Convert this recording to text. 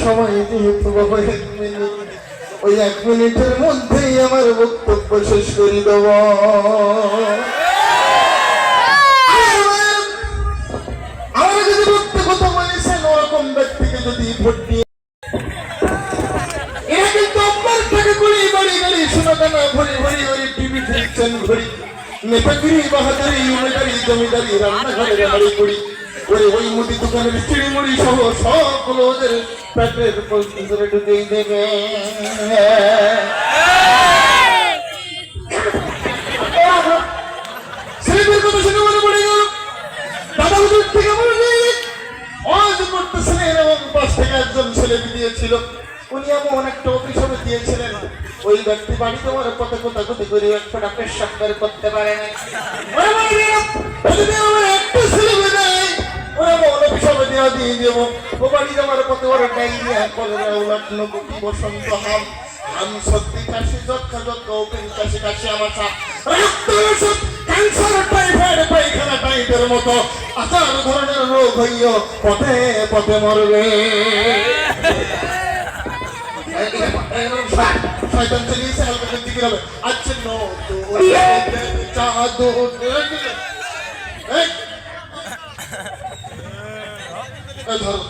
সময় যেহেতু বাবা 1 মিনিট, ওই 1 মিনিটের মধ্যেই আমার বক্তব্য শেষ করে দেব। আমার যদি বক্তব্য কথা বলেছেন ওরকম ব্যক্তিকে যদি ভোট দিয়ে এরা কিন্তু আপনার টাকা করে বাড়ি গাড়ি সোনাদানা ভরি ভরি ভরি টিভি দেখছেন ঘড়ি নেতাগিরি বাহাদুরি উমেদারি জমিদারি রান্নাঘরে বাড়ি করি ওই মুদি দোকানের চিড়ি মুড়ি সহ সবগুলো ওদের পেটের ভিতরে ঢুকেই দেবে। ছেলেদের কথা শুনে মনে পড়ে গেল দাদা হুজুর থেকে মনে নেই আজ করতেছিলেন এবং 5 থেকে একজন ছেলে দিয়েছিল। উনি এমন একটা অভিশাপ দিয়েছিলেন ওই ব্যক্তি বাড়িতে আমার পথে কোথাকুতি করে একটা পেশাব বের করতে পারে না। একটা ছেলে বেদায় ওরা বড় অভিশাপ দিয়ে দেবো ও বাড়ি যাওয়ার পথে ওরা ডাইরিয়া কলেরা উলাটন গুটি বসন্ত হাম আমি সত্যি কাশি যক্ষা ওপেন কাশি কাশি আমার ক্যান্সার টাইফয়েড পায়খানা টাইপের মতো 1000 ধরনের রোগ হইও পথে পথে মরবে। শয়তান চলিয়েছে হালকা করতে কি হবে আচ্ছা নো তো চাঁদো ধরো